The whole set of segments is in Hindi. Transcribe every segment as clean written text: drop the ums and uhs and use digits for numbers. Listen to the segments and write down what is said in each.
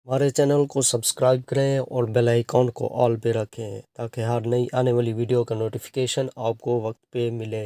हमारे चैनल को सब्सक्राइब करें और बेल आइकॉन को ऑल पे रखें ताकि हर नई आने वाली वीडियो का नोटिफिकेशन आपको वक्त पे मिले।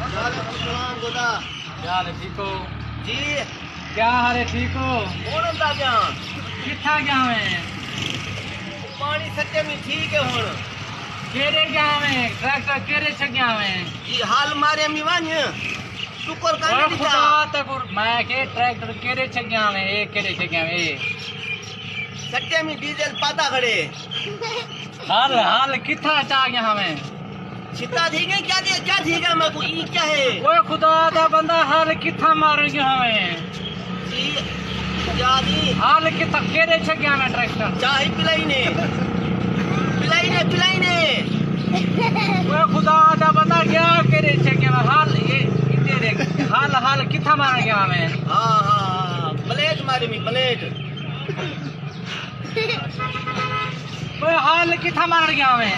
क्या हाल है, ठीक हो जी? क्या हाल है, ठीक हो? कौन होता क्या कितना क्या में पानी सच्चे में ठीक है हुन केरे क्या में ट्रैक्टर केरे छ क्या में ये हाल मारे मिवान शुक्र का और नहीं खुदा था तक मैं के ट्रैक्टर केरे छ क्या में एक केरे छ क्या में सच्चे में डीजल पाता खड़े हाल हाल कितना चा क्या में छिता ठीक है क्या ठीक है मैं को ई क्या है ओए खुदा दा बंदा हाल कितना मार गया में ई यादी हाल कितना केरे छ क्या में ट्रैक्टर चाहे पिलाई ने ओए खुदा दा बंदा क्या केरे छ क्या में हाल ये इते देख हाल हाल कितना मार गया में हाँ प्लेट मारे में प्लेट ओए हाल कितना मार गया में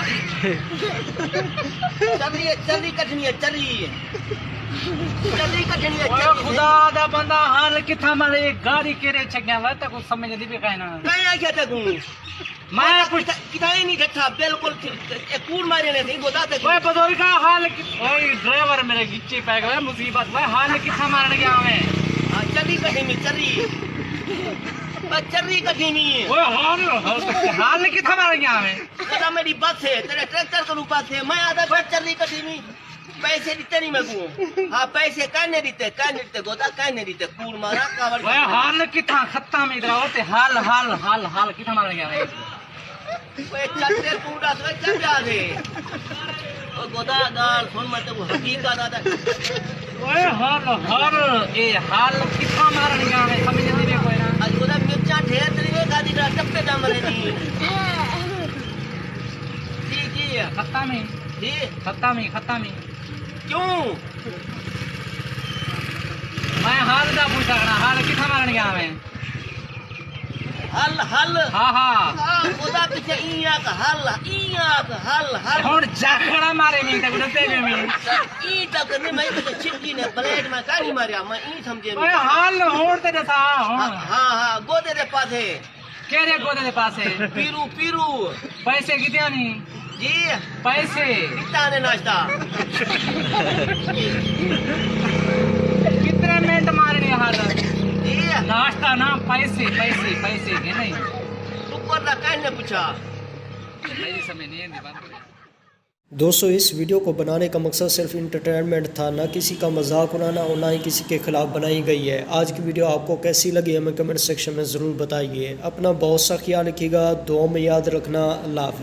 चली कठनी है ओए खुदा दा बंदा हाल किथा मारे गाड़ी केरे छग्या वा त कुछ समझ नहीं पे ना कहीं क्या था तू मैं कुछ किताई नहीं ठट्ठा बिल्कुल कूड़ मारे ने नहीं बता ते ओए बदौर का हाल ओए ड्राइवर मेरे गिच्चे पे गया मुसीबत में हाल किथा मार गया मैं चली कठनी चर्री कठनी ओए हाल किथा मार गया मैं दादा मेरी बस है तेरे ट्रैक्टर का रूपा है मैं आधा बस चर्री कठनी पैसे देते नहीं मैं को हाँ पैसे का नहीं देते गोदा का नहीं देते कूड़ मारा कावड़ ओए हाल किथा खत्ता में इधर होते हाल हाल हाल हाल किथा मार गया मैं ओए चट्टे कूड़ा तो क्या याद है ओ गोदा दाल सुन मत वो हकीकत दादा ओए हाल हाल ए हाल किथा मार गया मैं समझ नहीं रे कोई ना आज गोदा मिर्चा ढेर तेरी में गाड़ी का टप्पे दाम रहे नहीं जी खत्ता में क्यों मैं हाल दा पूछा करना हाल किथा मारन गया मैं हल हाँ गोदा पीछे इया का हल हुन जाखड़ा मारे में तक डते में ई तक नहीं मैं तो चिपकी ने प्लेट में का नहीं मारया मैं ई समझे ओए हाल होड़ ते था हाँ गोदे दे पास है केरे गोदे दे पास है पीरू पैसे कितने नहीं जी पैसे कितना ने नाश्ता कितने मिनट मारने हाल जी नाश्ता ना पैसे के नहीं तू पर ना कहने पूछा मेरी समय नहीं है बात। दोस्तों, इस वीडियो को बनाने का मकसद सिर्फ इंटरटेनमेंट था, ना किसी का मजाक उड़ाना और ना ही किसी के खिलाफ बनाई गई है। आज की वीडियो आपको कैसी लगी हमें कमेंट सेक्शन में ज़रूर बताइए। अपना बहुत सा ख्याल रखिएगा, दुआ में याद रखना। अल्लाह हाफ़िज़।